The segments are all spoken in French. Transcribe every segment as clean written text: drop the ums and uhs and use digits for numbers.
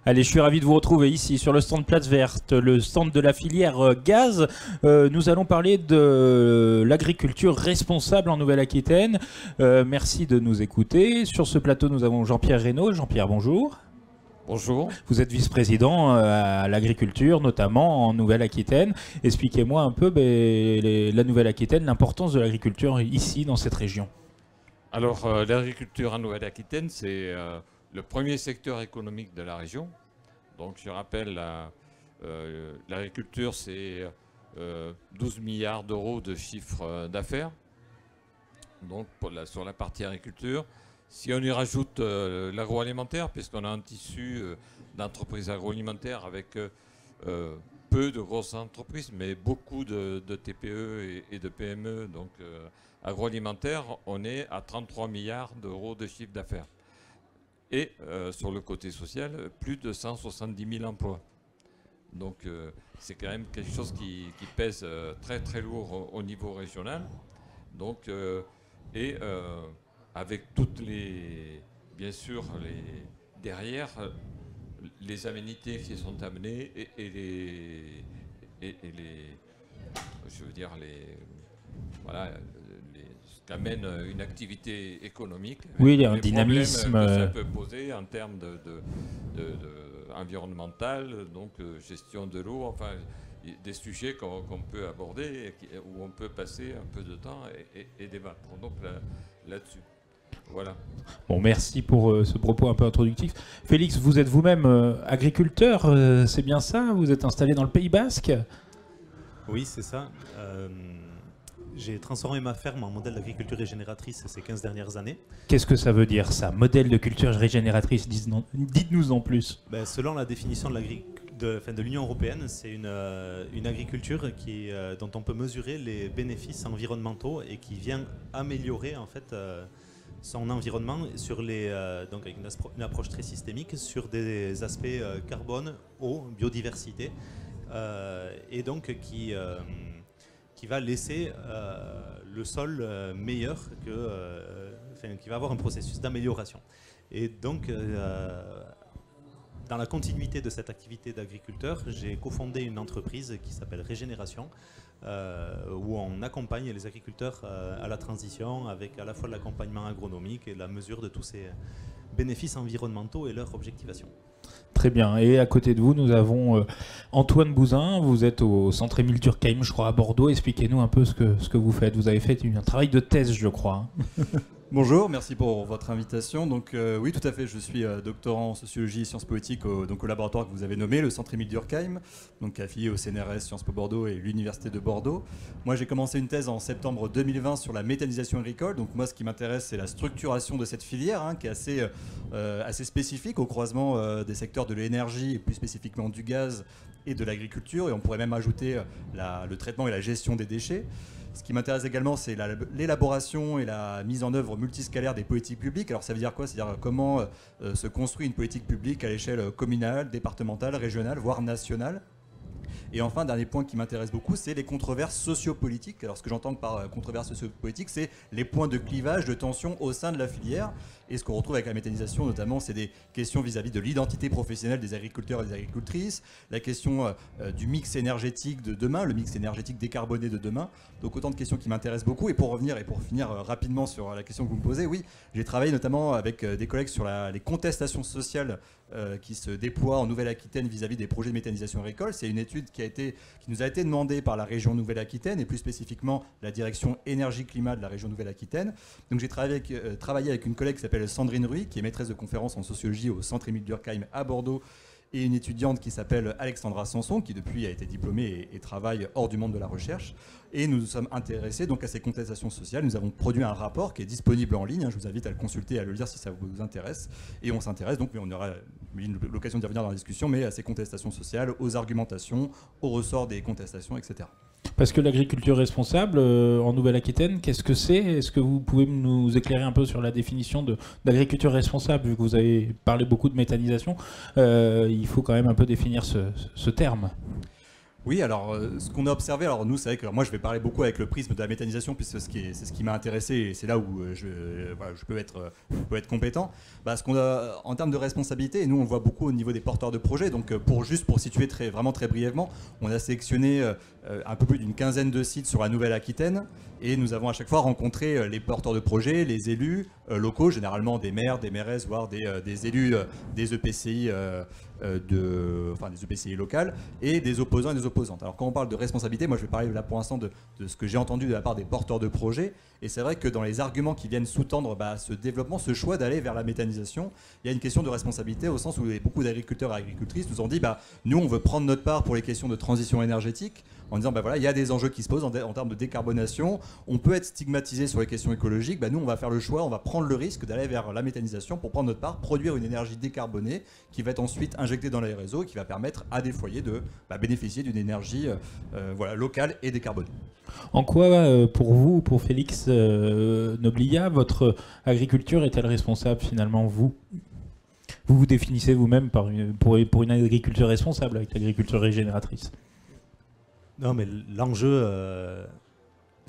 Allez, je suis ravi de vous retrouver ici sur le stand Place Verte, le stand de la filière gaz. Nous allons parler de l'agriculture responsable en Nouvelle-Aquitaine. Merci de nous écouter. Sur ce plateau, nous avons Jean-Pierre Reynaud. Jean-Pierre, bonjour. Bonjour. Vous êtes vice-président à l'agriculture, notamment en Nouvelle-Aquitaine. Expliquez-moi un peu la Nouvelle-Aquitaine, l'importance de l'agriculture ici, dans cette région. Alors, l'agriculture en Nouvelle-Aquitaine, c'est le premier secteur économique de la région. Donc, je rappelle, l'agriculture, c'est 12 milliards d'euros de chiffre d'affaires. Donc, sur la partie agriculture. Si on y rajoute l'agroalimentaire, puisqu'on a un tissu d'entreprises agroalimentaires avec peu de grosses entreprises, mais beaucoup de TPE et de PME, donc agroalimentaire, on est à 33 milliards d'euros de chiffre d'affaires. Et sur le côté social, plus de 170 000 emplois. Donc c'est quand même quelque chose qui pèse très très lourd au niveau régional. Donc, avec toutes les, bien sûr, derrière les aménités qui sont amenées je veux dire, voilà, ce qu'amène une activité économique. Oui, il y a un dynamisme que ça peut poser en termes environnemental, donc gestion de l'eau, enfin des sujets qu'on peut aborder et où on peut passer un peu de temps et débattre. Donc là-dessus. Voilà. Bon, merci pour ce propos un peu introductif. Félix, vous êtes vous-même agriculteur, c'est bien ça? Vous êtes installé dans le Pays Basque? Oui, c'est ça. J'ai transformé ma ferme en modèle d'agriculture régénératrice ces 15 dernières années. Qu'est-ce que ça veut dire, ça? Modèle de culture régénératrice, dites-nous en plus. Selon la définition de l'Union européenne, c'est une agriculture dont on peut mesurer les bénéfices environnementaux et qui vient améliorer en fait son environnement donc avec une approche très systémique sur des aspects carbone, eau, biodiversité, et donc qui va laisser le sol meilleur, qui va avoir un processus d'amélioration. Et donc, dans la continuité de cette activité d'agriculteur, j'ai cofondé une entreprise qui s'appelle Régénération, où on accompagne les agriculteurs à la transition avec à la fois de l'accompagnement agronomique et la mesure de tous ces bénéfices environnementaux et leur objectivation. Très bien. Et à côté de vous, nous avons Antoine Bouzin. Vous êtes au centre Émile Durkheim, je crois, à Bordeaux. Expliquez-nous un peu ce que vous faites. Vous avez fait un travail de thèse, je crois. Bonjour, merci pour votre invitation. Donc oui, tout à fait, je suis doctorant en sociologie et sciences politiques au laboratoire que vous avez nommé, le centre Émile Durkheim, donc affilié au CNRS Sciences Po Bordeaux et l'Université de Bordeaux. Moi, j'ai commencé une thèse en septembre 2020 sur la méthanisation agricole. Donc moi, ce qui m'intéresse, c'est la structuration de cette filière, qui est assez spécifique au croisement des secteurs de l'énergie et plus spécifiquement du gaz et de l'agriculture. Et on pourrait même ajouter le traitement et la gestion des déchets. Ce qui m'intéresse également, c'est l'élaboration et la mise en œuvre multiscalaire des politiques publiques. Alors ça veut dire quoi? C'est-à-dire comment se construit une politique publique à l'échelle communale, départementale, régionale, voire nationale. Et enfin, dernier point qui m'intéresse beaucoup, c'est les controverses sociopolitiques. Alors ce que j'entends par controverses sociopolitiques, c'est les points de clivage, de tension au sein de la filière. Et ce qu'on retrouve avec la méthanisation, notamment, c'est des questions vis-à-vis de l'identité professionnelle des agriculteurs et des agricultrices, la question du mix énergétique de demain, le mix énergétique décarboné de demain. Donc autant de questions qui m'intéressent beaucoup. Et pour finir rapidement sur la question que vous me posez, oui, j'ai travaillé notamment avec des collègues sur les contestations sociales qui se déploient en Nouvelle-Aquitaine vis-à-vis des projets de méthanisation agricole. C'est une étude qui nous a été demandée par la région Nouvelle-Aquitaine et plus spécifiquement la direction énergie-climat de la région Nouvelle-Aquitaine. Donc j'ai travaillé avec une collègue qui s'appelle Sandrine Ruy, qui est maîtresse de conférences en sociologie au centre Émile Durkheim à Bordeaux, et une étudiante qui s'appelle Alexandra Sanson, qui depuis a été diplômée et travaille hors du monde de la recherche. Et nous nous sommes intéressés donc à ces contestations sociales. Nous avons produit un rapport qui est disponible en ligne. Je vous invite à le consulter et à le lire si ça vous intéresse. Et on s'intéresse donc, mais on aura l'occasion d'y revenir dans la discussion, mais à ces contestations sociales, aux argumentations, au ressort des contestations, etc. Parce que l'agriculture responsable en Nouvelle-Aquitaine, qu'est-ce que c'est? Est-ce que vous pouvez nous éclairer un peu sur la définition d'agriculture responsable? Vu que vous avez parlé beaucoup de méthanisation, il faut quand même un peu définir ce terme. Oui, alors ce qu'on a observé, alors nous c'est vrai que moi je vais parler beaucoup avec le prisme de la méthanisation puisque c'est ce qui m'a intéressé et c'est là où je peux être compétent. Ce qu'on a en termes de responsabilité, et nous on le voit beaucoup au niveau des porteurs de projets, donc pour situer vraiment très brièvement, on a sélectionné un peu plus d'une quinzaine de sites sur la Nouvelle-Aquitaine et nous avons à chaque fois rencontré les porteurs de projets, les élus locaux, généralement des maires, des mairesses, voire des élus des EPCI. Des EPCI locales et des opposants et des opposantes. Alors quand on parle de responsabilité, moi je vais parler là pour l'instant de ce que j'ai entendu de la part des porteurs de projets, et c'est vrai que dans les arguments qui viennent sous-tendre ce développement, ce choix d'aller vers la méthanisation, il y a une question de responsabilité au sens où beaucoup d'agriculteurs et agricultrices nous ont dit nous on veut prendre notre part pour les questions de transition énergétique, en disant il y a des enjeux qui se posent en termes de décarbonation, on peut être stigmatisé sur les questions écologiques, nous on va faire le choix, on va prendre le risque d'aller vers la méthanisation pour prendre notre part, produire une énergie décarbonée qui va être ensuite injectée dans les réseaux et qui va permettre à des foyers de bénéficier d'une énergie locale et décarbonée. En quoi, pour vous, pour Félix Noblia, votre agriculture est-elle responsable finalement, vous vous définissez vous-même pour une agriculture responsable, avec l'agriculture régénératrice? Non, mais l'enjeu...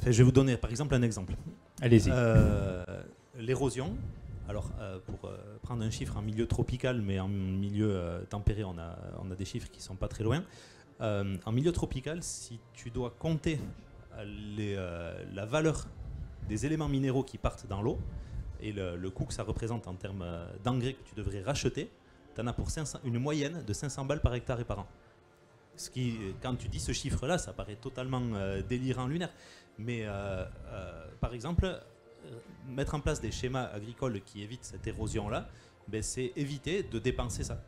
je vais vous donner par exemple un exemple. Allez-y. L'érosion. Alors, pour prendre un chiffre en milieu tropical, mais en milieu tempéré, on a des chiffres qui ne sont pas très loin. En milieu tropical, si tu dois compter la valeur des éléments minéraux qui partent dans l'eau et le coût que ça représente en termes d'engrais que tu devrais racheter, tu en as pour une moyenne de 500 balles par hectare et par an. Ce qui, quand tu dis ce chiffre-là, ça paraît totalement délirant, lunaire. Mais par exemple, mettre en place des schémas agricoles qui évitent cette érosion-là, c'est éviter de dépenser ça.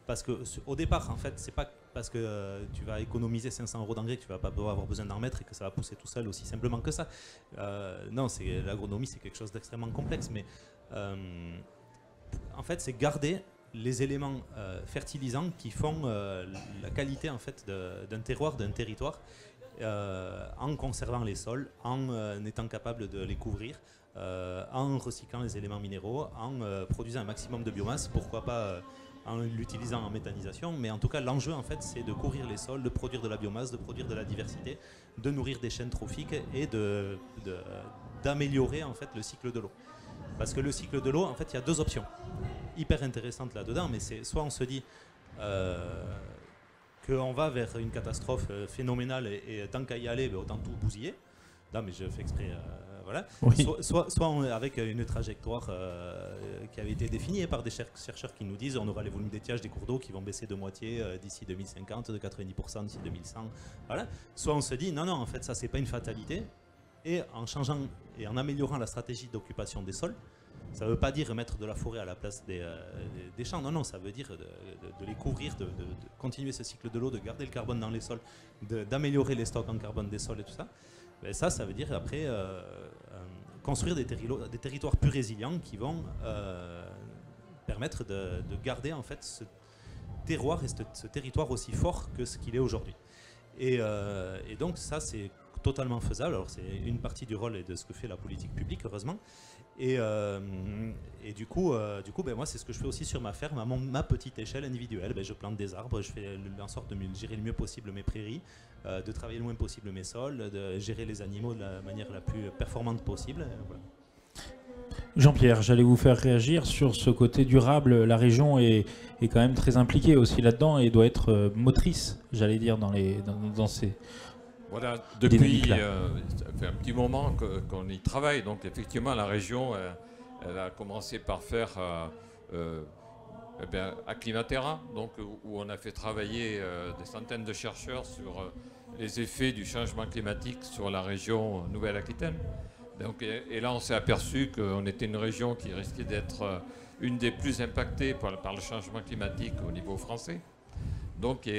Parce qu'au départ, en fait, c'est pas parce que tu vas économiser 500 € d'engrais que tu vas pas avoir besoin d'en mettre et que ça va pousser tout seul aussi simplement que ça. Non, l'agronomie, c'est quelque chose d'extrêmement complexe. Mais en fait, c'est garder les éléments fertilisants qui font la qualité en fait d'un terroir, d'un territoire, en conservant les sols, en étant capable de les couvrir, en recyclant les éléments minéraux, en produisant un maximum de biomasse, pourquoi pas en l'utilisant en méthanisation, mais en tout cas l'enjeu en fait c'est de couvrir les sols, de produire de la biomasse, de produire de la diversité, de nourrir des chaînes trophiques et d'améliorer en fait le cycle de l'eau. Parce que le cycle de l'eau, en fait, il y a deux options hyper intéressantes là-dedans, mais c'est soit on se dit qu'on va vers une catastrophe phénoménale et tant qu'à y aller, autant tout bousiller. Non, mais je fais exprès, voilà. Oui. Soit avec une trajectoire qui avait été définie par des chercheurs qui nous disent on aura les volumes d'étiage des cours d'eau qui vont baisser de moitié d'ici 2050, de 90% d'ici 2100. Voilà. Soit on se dit non, en fait, ça, c'est pas une fatalité. Et en changeant et en améliorant la stratégie d'occupation des sols, ça ne veut pas dire mettre de la forêt à la place des champs, non, ça veut dire de les couvrir, de continuer ce cycle de l'eau, de garder le carbone dans les sols, d'améliorer les stocks en carbone des sols et tout ça. Mais ça veut dire après construire des territoires plus résilients qui vont permettre de garder en fait ce terroir et ce territoire aussi fort que ce qu'il est aujourd'hui. Et donc ça c'est totalement faisable. Alors c'est une partie du rôle et de ce que fait la politique publique, heureusement. Et du coup, moi c'est ce que je fais aussi sur ma ferme, à ma petite échelle individuelle. Je plante des arbres, je fais en sorte de gérer le mieux possible mes prairies, de travailler le moins possible mes sols, de gérer les animaux de la manière la plus performante possible. Voilà. Jean-Pierre, j'allais vous faire réagir sur ce côté durable. La région est quand même très impliquée aussi là-dedans et doit être motrice, j'allais dire, dans ces... Voilà, depuis ça fait un petit moment qu'on y travaille. Donc effectivement, la région, elle a commencé par faire Acclimatera, donc, où on a fait travailler des centaines de chercheurs sur les effets du changement climatique sur la région Nouvelle-Aquitaine. Donc, et là, on s'est aperçu qu'on était une région qui risquait d'être une des plus impactées par le changement climatique au niveau français. Donc,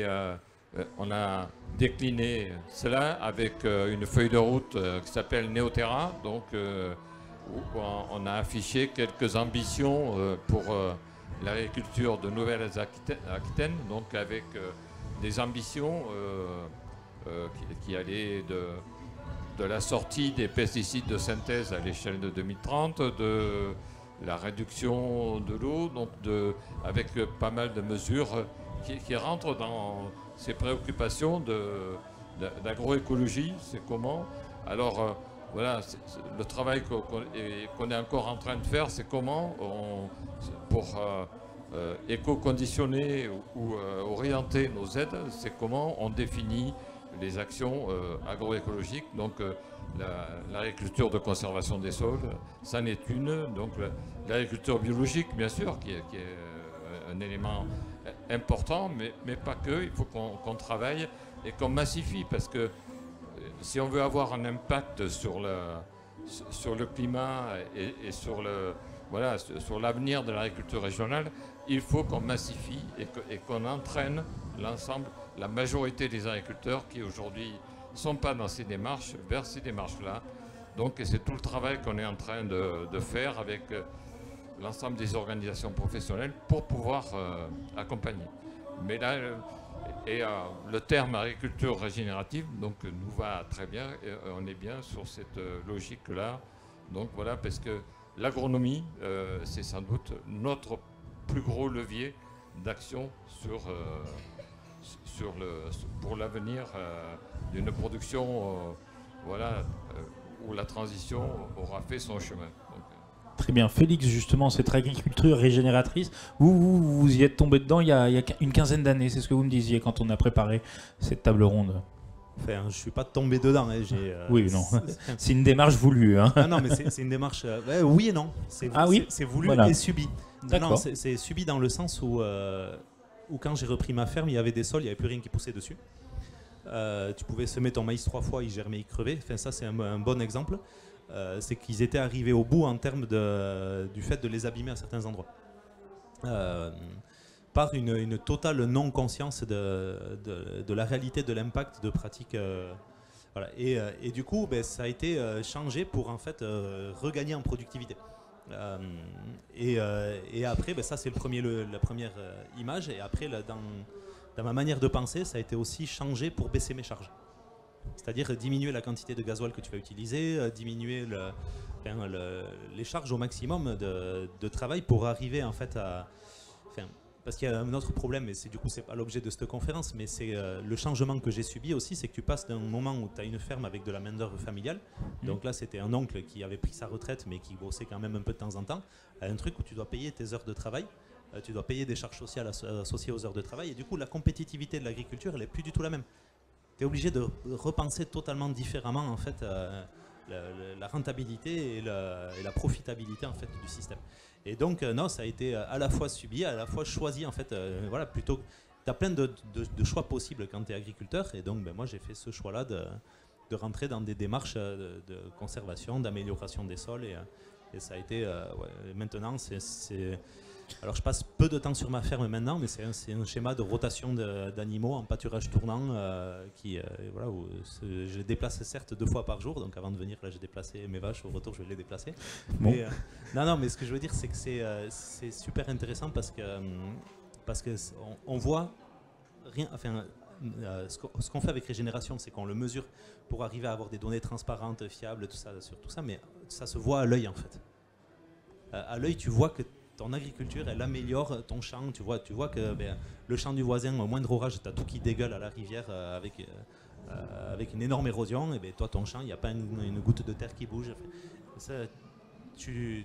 on a décliné cela avec une feuille de route qui s'appelle Néoterra, donc où on a affiché quelques ambitions pour l'agriculture de Nouvelle-Aquitaine, donc avec des ambitions qui allaient de la sortie des pesticides de synthèse à l'échelle de 2030, de la réduction de l'eau, donc avec pas mal de mesures qui rentre dans ces préoccupations d'agroécologie. C'est comment. Alors voilà, le travail qu'on est encore en train de faire, c'est comment pour éco-conditionner ou orienter nos aides, c'est comment on définit les actions agroécologiques. Donc l'agriculture de conservation des sols, ça en est une. Donc l'agriculture biologique, bien sûr, qui est un élément important, mais pas que. Il faut qu'on travaille et qu'on massifie, parce que si on veut avoir un impact sur le climat et sur l'avenir de l'agriculture régionale, il faut qu'on massifie et qu'on entraîne l'ensemble, la majorité des agriculteurs qui aujourd'hui ne sont pas dans ces démarches, vers ces démarches-là. Donc c'est tout le travail qu'on est en train de faire avec l'ensemble des organisations professionnelles pour pouvoir accompagner. Mais là, le terme agriculture régénérative donc, nous va très bien, et on est bien sur cette logique-là. Donc voilà, parce que l'agronomie, c'est sans doute notre plus gros levier d'action pour l'avenir d'une production où la transition aura fait son chemin. Donc, très bien. Félix, justement, cette agriculture régénératrice, vous y êtes tombé dedans il y a une quinzaine d'années, c'est ce que vous me disiez quand on a préparé cette table ronde. Enfin, je ne suis pas tombé dedans. Hein, oui, non. C'est une démarche voulue. Hein. Non, mais c'est une démarche... oui et non. C'est voulu et subi. Non, c'est subi dans le sens où quand j'ai repris ma ferme, il y avait des sols, il n'y avait plus rien qui poussait dessus. Tu pouvais semer ton maïs 3 fois, il germait, il crevait. Enfin, ça, c'est un bon exemple. C'est qu'ils étaient arrivés au bout en termes du fait de les abîmer à certains endroits. Par une totale non-conscience de la réalité de l'impact de pratiques. Voilà. Et du coup, ça a été changé pour en fait regagner en productivité. Et après, ça c'est la première image. Et après, dans ma manière de penser, ça a été aussi changé pour baisser mes charges. C'est-à-dire diminuer la quantité de gasoil que tu vas utiliser, diminuer les charges au maximum de travail pour arriver en fait à... Parce qu'il y a un autre problème, et du coup c'est pas l'objet de cette conférence, mais c'est le changement que j'ai subi aussi, c'est que tu passes d'un moment où tu as une ferme avec de la main-d'œuvre familiale, donc là c'était un oncle qui avait pris sa retraite mais qui bossait quand même un peu de temps en temps, à un truc où tu dois payer tes heures de travail, tu dois payer des charges sociales associées aux heures de travail, et du coup la compétitivité de l'agriculture elle est plus du tout la même. Tu es obligé de repenser totalement différemment en fait la rentabilité et la profitabilité en fait du système. Et donc non, ça a été à la fois subi, à la fois choisi en fait. Voilà, plutôt tu as plein de choix possibles quand tu es agriculteur, et donc moi j'ai fait ce choix-là de rentrer dans des démarches de conservation, d'amélioration des sols, et ça a été maintenant c'est alors je passe peu de temps sur ma ferme maintenant, mais c'est un schéma de rotation d'animaux en pâturage tournant voilà, où je les déplace certes 2 fois par jour, donc avant de venir là j'ai déplacé mes vaches, au retour je vais les déplacer. Bon. Mais, non, mais ce que je veux dire c'est que c'est super intéressant parce que on voit rien, enfin ce qu'on fait avec Régénération, c'est qu'on le mesure pour arriver à avoir des données transparentes, fiables, tout ça, sur tout ça, mais ça se voit à l'œil en fait. À l'œil tu vois que ton agriculture, elle améliore ton champ. Tu vois que le champ du voisin, au moindre orage, tu as tout qui dégueule à la rivière avec une énorme érosion. Et toi, ton champ, il n'y a pas une goutte de terre qui bouge. Ça, tu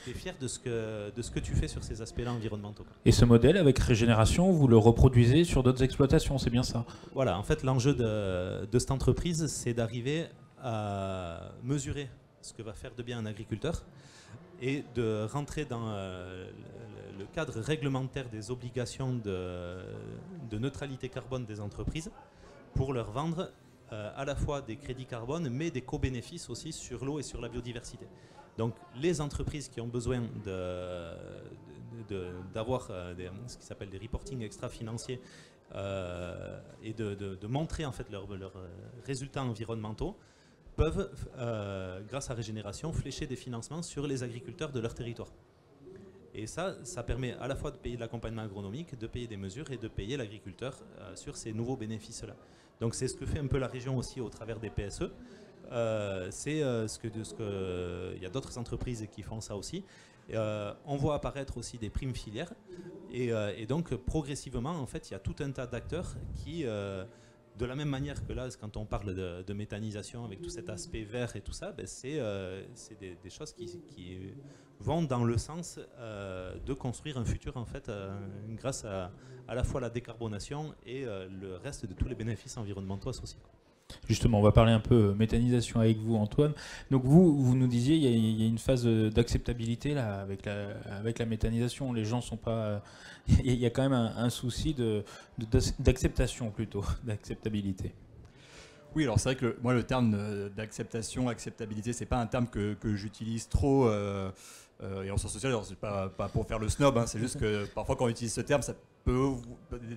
es fier de ce que tu fais sur ces aspects-là environnementaux. Et ce modèle, avec Régénération, vous le reproduisez sur d'autres exploitations, c'est bien ça? Voilà, en fait, l'enjeu de cette entreprise, c'est d'arriver à mesurer ce que va faire de bien un agriculteur, et de rentrer dans le cadre réglementaire des obligations de neutralité carbone des entreprises pour leur vendre à la fois des crédits carbone, mais des co-bénéfices aussi sur l'eau et sur la biodiversité. Donc les entreprises qui ont besoin d'avoir ce qui s'appelle des reporting extra-financiers et de montrer en fait leurs résultats environnementaux, peuvent, grâce à Régénération, flécher des financements sur les agriculteurs de leur territoire. Et ça permet à la fois de payer de l'accompagnement agronomique, de payer des mesures et de payer l'agriculteur sur ces nouveaux bénéfices-là. Donc c'est ce que fait un peu la région aussi au travers des PSE. Il y a d'autres entreprises qui font ça aussi. On voit apparaître aussi des primes filières et donc progressivement en fait il y a tout un tas d'acteurs qui de la même manière que là quand on parle de méthanisation avec tout cet aspect vert et tout ça, c'est des choses qui vont dans le sens de construire un futur en fait grâce à la fois la décarbonation et le reste de tous les bénéfices environnementaux associés. Justement, on va parler un peu méthanisation avec vous, Antoine. Donc vous nous disiez, il y a une phase d'acceptabilité là avec la méthanisation. Les gens sont pas, il y a quand même un souci d'acceptation plutôt, d'acceptabilité. Oui, alors c'est vrai que moi le terme d'acceptation, acceptabilité, c'est pas un terme que j'utilise trop. Et en sciences sociales, c'est pas pour faire le snob, hein, c'est juste que parfois quand on utilise ce terme, ça peut,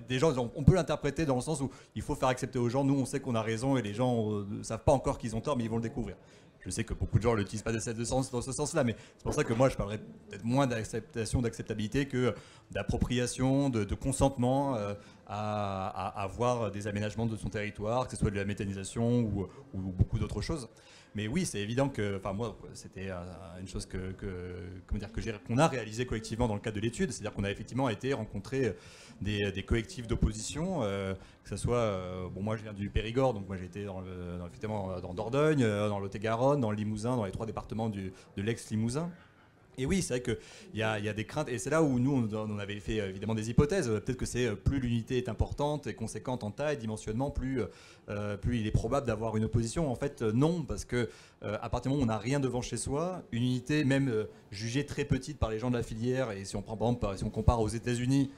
des gens, on peut l'interpréter dans le sens où il faut faire accepter aux gens. Nous, on sait qu'on a raison et les gens ne savent pas encore qu'ils ont tort, mais ils vont le découvrir. Je sais que beaucoup de gens ne l'utilisent pas dans ce sens-là, mais c'est pour ça que moi, je parlerais peut-être moins d'acceptation, d'acceptabilité que d'appropriation, de consentement à avoir des aménagements de son territoire, que ce soit de la méthanisation ou beaucoup d'autres choses. Mais oui, c'est évident que, enfin moi, c'était une chose qu'on a réalisé collectivement dans le cadre de l'étude, c'est-à-dire qu'on a effectivement été rencontrer des collectifs d'opposition, que ce soit, bon moi je viens du Périgord, donc moi j'ai été effectivement dans Dordogne, dans Lot-et-Garonne, dans le Limousin, dans les 3 départements de l'ex-Limousin. Et oui, c'est vrai qu'il y a des craintes, et c'est là où nous, on avait fait évidemment des hypothèses. Peut-être que c'est plus l'unité est importante et conséquente en taille, dimensionnement, plus il est probable d'avoir une opposition. En fait, non, parce que à partir du moment où on n'a rien devant chez soi, une unité, même jugée très petite par les gens de la filière, et si on prend par exemple, si on compare aux États-Unis,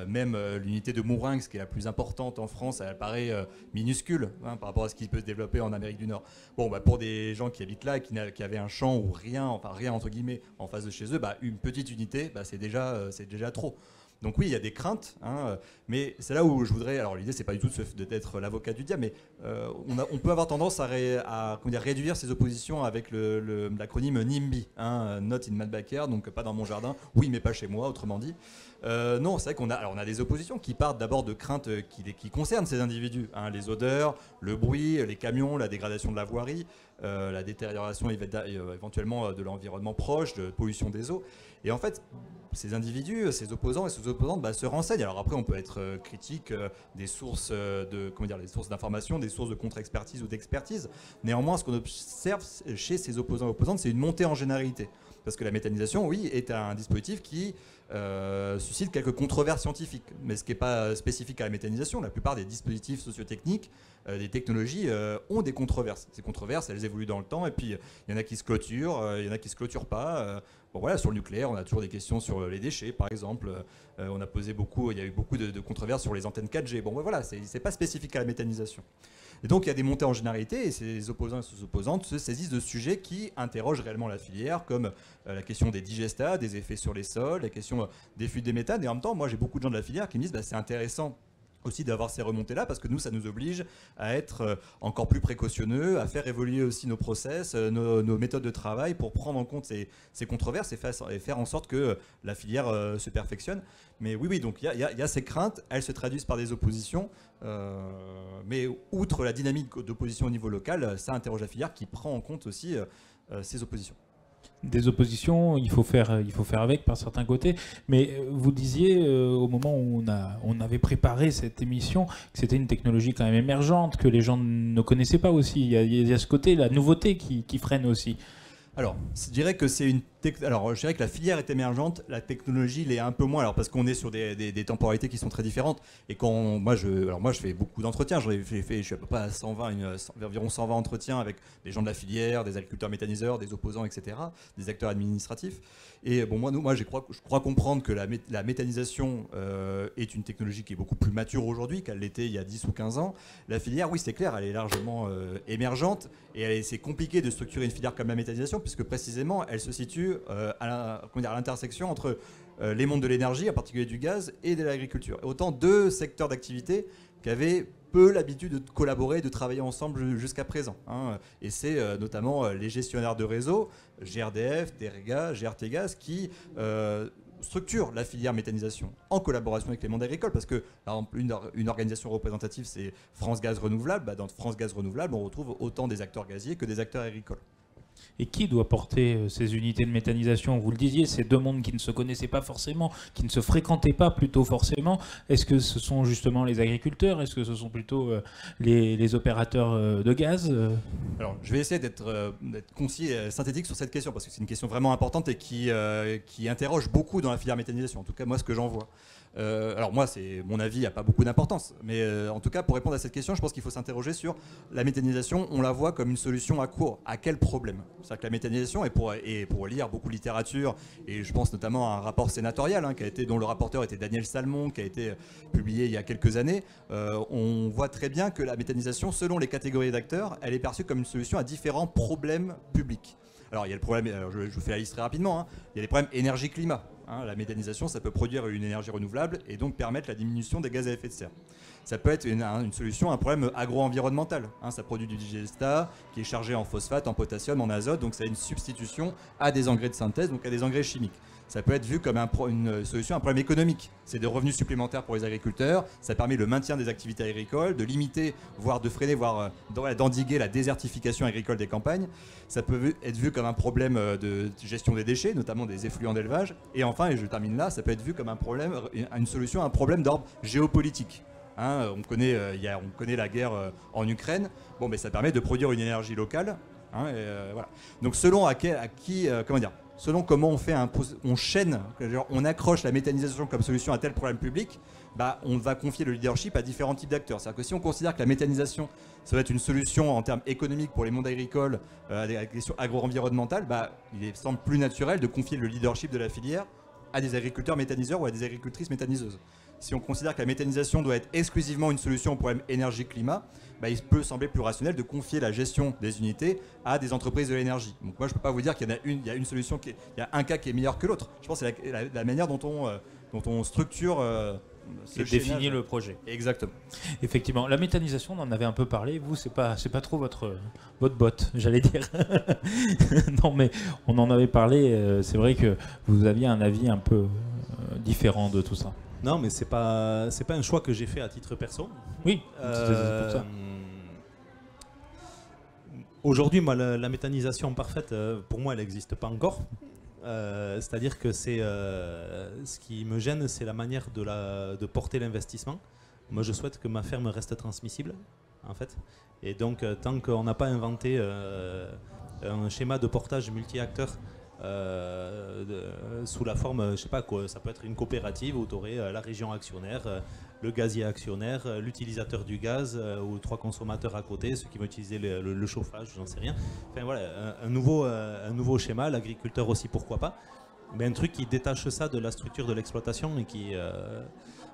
même l'unité de Mourinx, qui est la plus importante en France, elle paraît minuscule par rapport à ce qui peut se développer en Amérique du Nord. Bon, pour des gens qui habitent là et qui avaient un champ ou rien, enfin rien entre guillemets, en face de chez eux, une petite unité, c'est déjà trop. Donc oui, il y a des craintes, mais c'est là où je voudrais... Alors l'idée, c'est pas du tout d'être l'avocat du diable, mais on peut avoir tendance à réduire ces oppositions avec l'acronyme NIMBY, Not in my backyard, donc pas dans mon jardin, oui mais pas chez moi, autrement dit. Non, c'est vrai qu'on a des oppositions qui partent d'abord de craintes qui concernent ces individus, les odeurs, le bruit, les camions, la dégradation de la voirie, la détérioration éventuellement de l'environnement proche, de pollution des eaux. Et en fait, ces individus, ces opposants et ces opposantes se renseignent. Alors après, on peut être critique des sources des sources d'information, des sources de contre-expertise ou d'expertise. Néanmoins, ce qu'on observe chez ces opposants et opposantes, c'est une montée en généralité. Parce que la méthanisation, oui, est un dispositif qui suscite quelques controverses scientifiques. Mais ce qui n'est pas spécifique à la méthanisation, la plupart des dispositifs sociotechniques, des technologies ont des controverses. Ces controverses, elles évoluent dans le temps, et puis il y en a qui se clôturent, il y en a qui ne se clôturent pas. Bon, voilà, sur le nucléaire, on a toujours des questions sur les déchets, par exemple. Il y a eu beaucoup de controverses sur les antennes 4G. Bon, voilà, c'est pas spécifique à la méthanisation. Et donc, il y a des montées en généralité, et ces opposants et ces opposantes se saisissent de sujets qui interrogent réellement la filière, comme la question des digestats, des effets sur les sols, la question des fuites des méthanes. Et en même temps, moi, j'ai beaucoup de gens de la filière qui me disent c'est intéressant aussi d'avoir ces remontées-là, parce que nous, ça nous oblige à être encore plus précautionneux, à faire évoluer aussi nos process, nos méthodes de travail pour prendre en compte ces controverses et faire en sorte que la filière se perfectionne. Mais oui, donc il y a ces craintes, elles se traduisent par des oppositions, mais outre la dynamique d'opposition au niveau local, ça interroge la filière qui prend en compte aussi ces oppositions. Des oppositions, il faut faire avec par certains côtés. Mais vous disiez au moment où on avait préparé cette émission que c'était une technologie quand même émergente, que les gens ne connaissaient pas aussi. Il y a ce côté, la nouveauté qui freine aussi. Alors, je dirais que je dirais que la filière est émergente, la technologie l'est un peu moins, alors parce qu'on est sur des temporalités qui sont très différentes. Et moi je fais beaucoup d'entretiens, je suis à peu près à environ 120 entretiens avec des gens de la filière, des agriculteurs méthaniseurs, des opposants, etc., des acteurs administratifs. Et bon, moi je crois comprendre que la méthanisation est une technologie qui est beaucoup plus mature aujourd'hui qu'elle l'était il y a 10 ou 15 ans. La filière, oui c'est clair, elle est largement émergente, et c'est compliqué de structurer une filière comme la méthanisation, puisque précisément elle se situe à l'intersection entre les mondes de l'énergie, en particulier du gaz, et de l'agriculture. Autant deux secteurs d'activité qui avaient peu l'habitude de collaborer, de travailler ensemble jusqu'à présent. Et c'est notamment les gestionnaires de réseau, GRDF, Terega, GRT Gaz, qui structurent la filière méthanisation en collaboration avec les mondes agricoles, parce que par exemple, une organisation représentative, c'est France Gaz Renouvelable. Dans France Gaz Renouvelable, on retrouve autant des acteurs gaziers que des acteurs agricoles. Et qui doit porter ces unités de méthanisation? Vous le disiez, c'est deux mondes qui ne se connaissaient pas forcément, qui ne se fréquentaient pas plutôt forcément. Est-ce que ce sont justement les agriculteurs? Est-ce que ce sont plutôt les opérateurs de gaz? Alors, je vais essayer d'être concis et synthétique sur cette question, parce que c'est une question vraiment importante et qui interroge beaucoup dans la filière méthanisation. En tout cas, moi, ce que j'en vois. Alors moi, c'est mon avis, n'a pas beaucoup d'importance. Mais en tout cas, pour répondre à cette question, je pense qu'il faut s'interroger sur la méthanisation. On la voit comme une solution à court. À quel problème? C'est-à-dire que la méthanisation, et pour lire beaucoup de littérature, et je pense notamment à un rapport sénatorial dont le rapporteur était Daniel Salmon, qui a été publié il y a quelques années, on voit très bien que la méthanisation, selon les catégories d'acteurs, elle est perçue comme une solution à différents problèmes publics. Alors il y a le problème, je vous fais la liste très rapidement, il y a les problèmes énergie-climat. La méthanisation, ça peut produire une énergie renouvelable et donc permettre la diminution des gaz à effet de serre. Ça peut être une solution à un problème agro-environnemental. Ça produit du digestat qui est chargé en phosphate, en potassium, en azote, donc c'est une substitution à des engrais de synthèse, donc à des engrais chimiques. Ça peut être vu comme une solution à un problème économique. C'est des revenus supplémentaires pour les agriculteurs, ça permet le maintien des activités agricoles, de limiter, voire de freiner, voire d'endiguer la désertification agricole des campagnes. Ça peut être vu comme un problème de gestion des déchets, notamment des effluents d'élevage. Et enfin, et je termine là, ça peut être vu comme une solution à un problème d'ordre géopolitique. On connaît la guerre en Ukraine. Mais ça permet de produire une énergie locale. Voilà. Donc selon selon comment on accroche la méthanisation comme solution à tel problème public, on va confier le leadership à différents types d'acteurs. C'est-à-dire que si on considère que la méthanisation, ça va être une solution en termes économiques pour les mondes agricoles, à des questions agro-environnementales, il semble plus naturel de confier le leadership de la filière à des agriculteurs méthaniseurs ou à des agricultrices méthaniseuses. Si on considère que la méthanisation doit être exclusivement une solution au problème énergie-climat, il peut sembler plus rationnel de confier la gestion des unités à des entreprises de l'énergie. Donc moi, je ne peux pas vous dire qu'il y a une solution, il y a un cas qui est meilleur que l'autre. Je pense que c'est la manière dont on structure et définir le projet. Exactement. Effectivement, la méthanisation, on en avait un peu parlé. Vous, c'est pas trop votre botte, j'allais dire. Non, mais on en avait parlé. C'est vrai que vous aviez un avis un peu différent de tout ça. Non, mais c'est pas un choix que j'ai fait à titre perso. Oui, c'est pour ça. Aujourd'hui, moi, la méthanisation parfaite, pour moi, elle n'existe pas encore. C'est-à-dire que ce qui me gêne, c'est la manière de porter l'investissement. Moi, je souhaite que ma ferme reste transmissible, en fait. Et donc, tant qu'on n'a pas inventé un schéma de portage multi-acteurs sous la forme, je sais pas quoi, ça peut être une coopérative où tu aurais la région actionnaire, le gazier actionnaire, l'utilisateur du gaz ou 3 consommateurs à côté, ceux qui vont utiliser le chauffage, j'en sais rien. Enfin voilà, un nouveau schéma, l'agriculteur aussi, pourquoi pas. Mais un truc qui détache ça de la structure de l'exploitation et qui,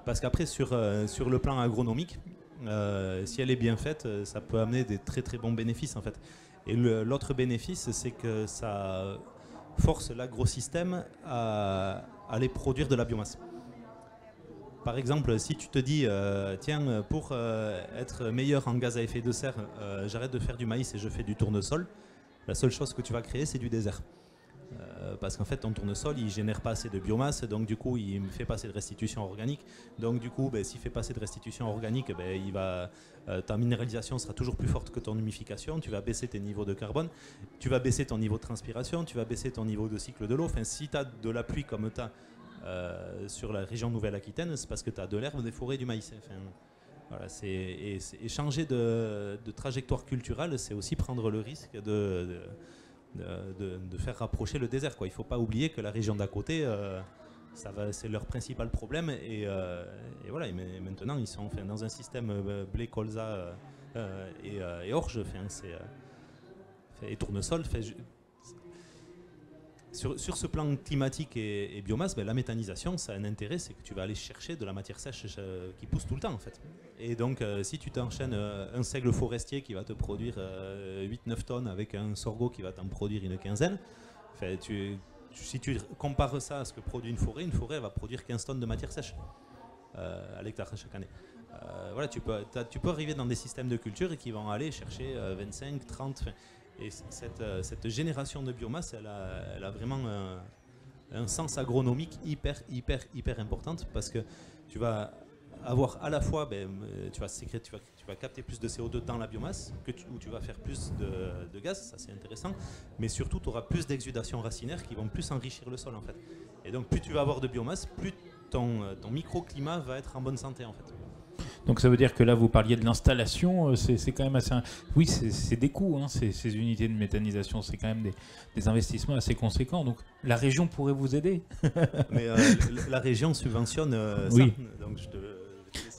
parce qu'après sur le plan agronomique, si elle est bien faite, ça peut amener des très très bons bénéfices en fait. Et l'autre bénéfice, c'est que ça force l'agrosystème à aller produire de la biomasse. Par exemple, si tu te dis, tiens, pour être meilleur en gaz à effet de serre, j'arrête de faire du maïs et je fais du tournesol, la seule chose que tu vas créer, c'est du désert. Parce qu'en fait, ton tournesol, il ne génère pas assez de biomasse, donc du coup, il ne fait pas assez de restitution organique. Donc du coup, s'il ne fait pas assez de restitution organique, ta minéralisation sera toujours plus forte que ton humification, tu vas baisser tes niveaux de carbone, tu vas baisser ton niveau de transpiration, tu vas baisser ton niveau de cycle de l'eau. Enfin, si tu as de la pluie comme tu as sur la région Nouvelle-Aquitaine, c'est parce que tu as de l'herbe, des forêts, du maïs. Enfin, voilà, et changer de trajectoire culturelle, c'est aussi prendre le risque de faire rapprocher le désert, quoi. Il ne faut pas oublier que la région d'à côté, c'est leur principal problème. Et voilà, mais maintenant, ils sont dans un système blé, colza et orge, et tournesol. Sur ce plan climatique et biomasse, la méthanisation, ça a un intérêt, c'est que tu vas aller chercher de la matière sèche qui pousse tout le temps, en fait. Et donc, si tu t'enchaînes un seigle forestier qui va te produire 8-9 tonnes avec un sorgho qui va t'en produire une quinzaine, si tu compares ça à ce que produit une forêt va produire 15 tonnes de matière sèche à l'hectare chaque année. Voilà, tu peux arriver dans des systèmes de culture qui vont aller chercher 25, 30... Et cette génération de biomasse, elle a vraiment un sens agronomique hyper importante, parce que tu vas avoir à la fois, tu vas capter plus de CO2 dans la biomasse, où tu vas faire plus de gaz, ça c'est intéressant, mais surtout tu auras plus d'exudations racinaires qui vont plus enrichir le sol en fait. Et donc plus tu vas avoir de biomasse, plus ton microclimat va être en bonne santé en fait. Donc ça veut dire que là, vous parliez de l'installation, c'est quand même assez... Oui, c'est des coûts, hein, ces unités de méthanisation, c'est quand même des investissements assez conséquents. Donc la région pourrait vous aider. Mais la région subventionne oui. ça. Donc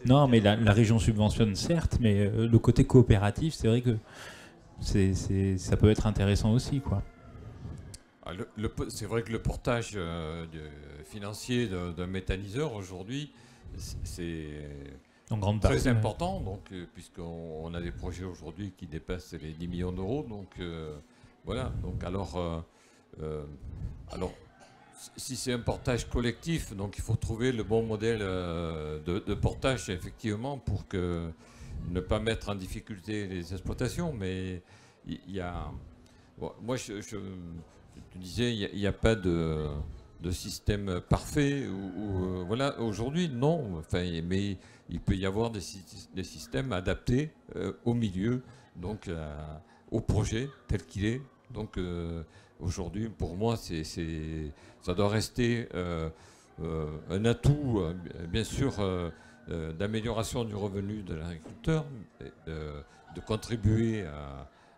non, mais la région subventionne certes, mais le côté coopératif, c'est vrai que ça peut être intéressant aussi, quoi. C'est vrai que le portage financier d'un méthaniseur aujourd'hui, c'est en grande très partie, important, donc, puisqu'on a des projets aujourd'hui qui dépassent les 10 millions d'euros. Donc voilà. Donc alors si c'est un portage collectif, donc il faut trouver le bon modèle de portage effectivement pour ne pas mettre en difficulté les exploitations. Mais il y a, bon, moi je disais, il n'y a pas de système parfait voilà, aujourd'hui, non. Enfin, mais il peut y avoir des systèmes adaptés au milieu, donc au projet tel qu'il est. Donc aujourd'hui, pour moi, ça doit rester un atout, bien sûr, d'amélioration du revenu de l'agriculteur, de contribuer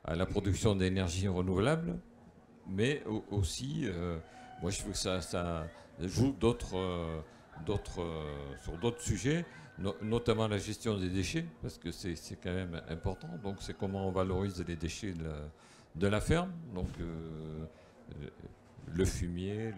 à la production d'énergie renouvelable, mais aussi, moi je veux que ça joue sur d'autres sujets, notamment la gestion des déchets, parce que c'est quand même important. Donc c'est comment on valorise les déchets de la ferme, donc le fumier,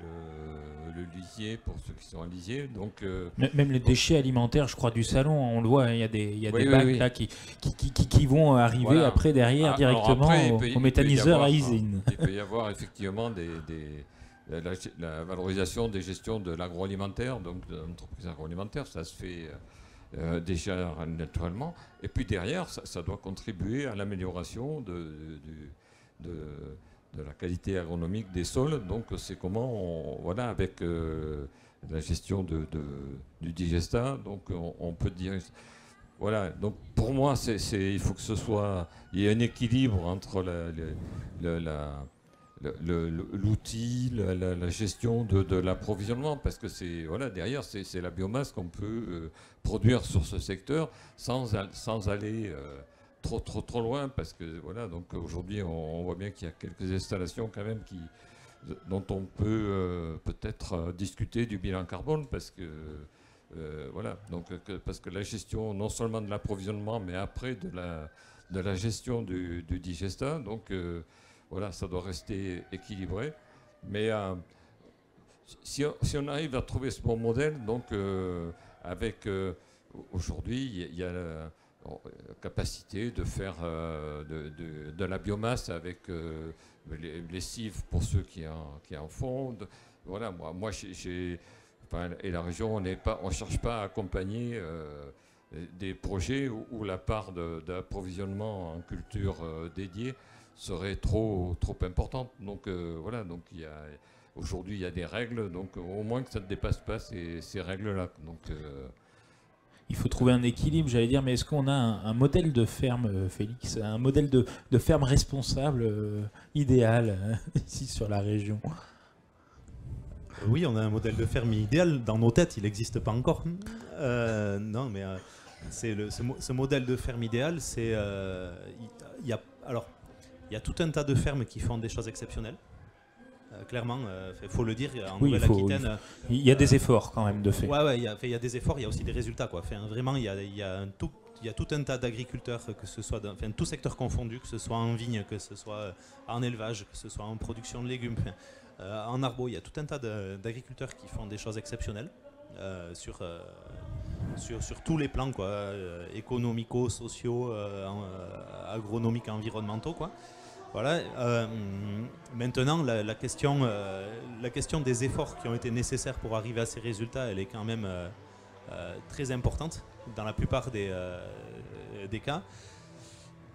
le lisier pour ceux qui sont en lisier. Donc, même les déchets alimentaires, je crois, du salon, on le voit, il y a des oui, bacs oui. Là qui vont arriver Voilà. après derrière directement au méthaniseur à Isine. Il peut y avoir effectivement la valorisation des gestions de l'agroalimentaire, donc de l'entreprise agroalimentaire, ça se fait déjà naturellement. Et puis derrière, ça doit contribuer à l'amélioration de la qualité agronomique des sols. Donc c'est comment, voilà, avec la gestion du digestat, donc on peut dire... Voilà, donc pour moi, il faut que il y ait un équilibre entre l'outil, la gestion de l'approvisionnement, parce que derrière, c'est la biomasse qu'on peut produire sur ce secteur sans aller trop loin, parce que voilà, donc aujourd'hui, on voit bien qu'il y a quelques installations quand même dont on peut peut-être discuter du bilan carbone, parce que voilà, donc parce que la gestion non seulement de l'approvisionnement, mais après de la gestion du digestat, donc voilà, ça doit rester équilibré. Mais si on arrive à trouver ce bon modèle, donc avec aujourd'hui, il y a la capacité de faire de la biomasse avec les lessives pour ceux qui en font. Voilà, moi et la région, on ne cherche pas à accompagner des projets où la part d'approvisionnement en culture dédiée serait trop importante. Donc voilà, donc aujourd'hui il y a des règles, donc au moins que ça ne dépasse pas ces règles-là. Donc il faut trouver un équilibre, j'allais dire, mais est-ce qu'on a un modèle de ferme, Félix, un modèle de ferme responsable idéal ici sur la région? Oui, on a un modèle de ferme idéal. Dans nos têtes, il n'existe pas encore. Non, mais ce modèle de ferme idéal, il y a tout un tas de fermes qui font des choses exceptionnelles. Clairement, il faut le dire, en Nouvelle-Aquitaine... Il y a des efforts quand même de fait. Ouais, il y a des efforts, il y a aussi des résultats, quoi. Vraiment, il y a tout un tas d'agriculteurs, que ce soit tout secteur confondu, que ce soit en vigne, que ce soit en élevage, que ce soit en production de légumes, en arbo, il y a tout un tas d'agriculteurs qui font des choses exceptionnelles sur tous les plans, quoi, économico, sociaux, agronomiques, environnementaux, quoi. Voilà. Maintenant, la question des efforts qui ont été nécessaires pour arriver à ces résultats, elle est quand même très importante dans la plupart des cas.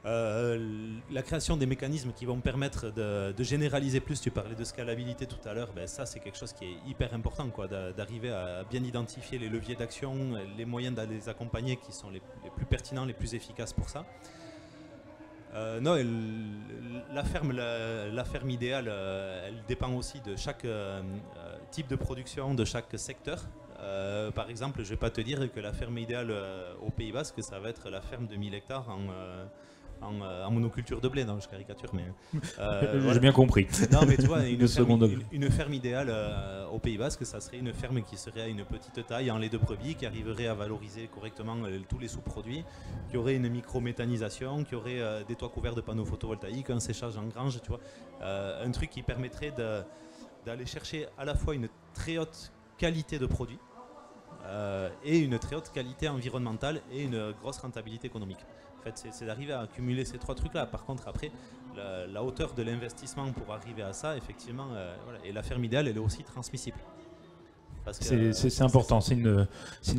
La création des mécanismes qui vont permettre de généraliser plus, tu parlais de scalabilité tout à l'heure, ben ça c'est quelque chose qui est hyper important, quoi, d'arriver à bien identifier les leviers d'action, les moyens d'aller les accompagner qui sont les plus pertinents, les plus efficaces pour ça. Non, la ferme idéale, elle dépend aussi de chaque type de production, de chaque secteur. Par exemple, je ne vais pas te dire que la ferme idéale au Pays Basque, ça va être la ferme de 1000 hectares en monoculture de blé. Non, je caricature, mais... J'ai bien compris. Non, mais tu vois, une ferme idéale au Pays Basque, ça serait une ferme qui serait à une petite taille en lait de brebis, qui arriverait à valoriser correctement tous les sous-produits, qui aurait une micro-méthanisation, qui aurait des toits couverts de panneaux photovoltaïques, un séchage en grange, tu vois. Un truc qui permettrait d'aller chercher à la fois une très haute qualité de produit et une très haute qualité environnementale et une grosse rentabilité économique. En fait, c'est d'arriver à accumuler ces trois trucs-là. Par contre, après, la hauteur de l'investissement pour arriver à ça, effectivement, voilà. Et la ferme idéale, elle est aussi transmissible. C'est important, c'est une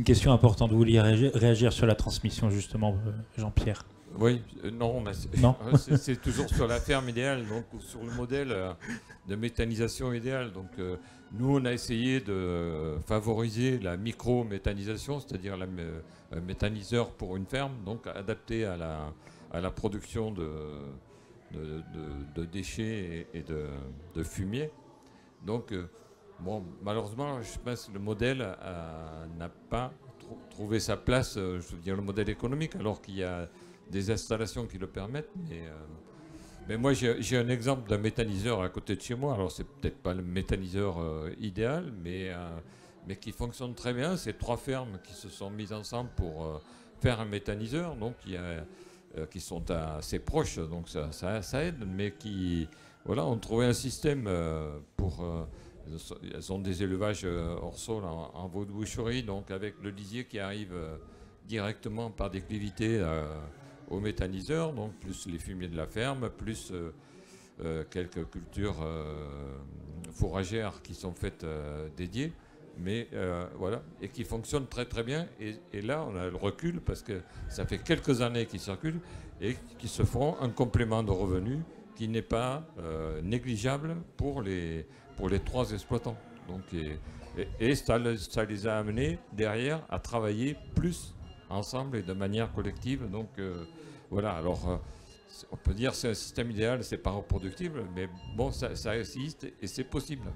question importante. Vous vouliez réagir sur la transmission, justement, Jean-Pierre? Oui, non, non. C'est toujours sur la ferme idéale, donc sur le modèle de méthanisation idéale. Donc, nous, on a essayé de favoriser la micro-méthanisation, c'est-à-dire un méthaniseur pour une ferme, donc adapté à la production de déchets et de fumier. Donc, bon, malheureusement, je pense que le modèle n'a pas trouvé sa place, je veux dire le modèle économique, alors qu'il y a des installations qui le permettent. Mais moi, j'ai un exemple d'un méthaniseur à côté de chez moi. Alors, c'est peut-être pas le méthaniseur idéal, mais qui fonctionne très bien. C'est 3 fermes qui se sont mises ensemble pour faire un méthaniseur, donc qui sont assez proches, donc ça aide, mais qui ont trouvé un système pour... elles ont des élevages hors sol en veau de boucherie, donc avec le lisier qui arrive directement par déclivité au méthaniseur, donc plus les fumiers de la ferme, plus quelques cultures fourragères qui sont faites dédiées, mais voilà, et qui fonctionnent très très bien. Et là, on a le recul parce que ça fait quelques années qu'ils circulent et qui se font un complément de revenus qui n'est pas négligeable pour les 3 exploitants. Donc, et ça les a amenés derrière à travailler plus ensemble et de manière collective. Donc voilà, alors on peut dire que c'est un système idéal, c'est pas reproductible, mais bon, ça existe et c'est possible.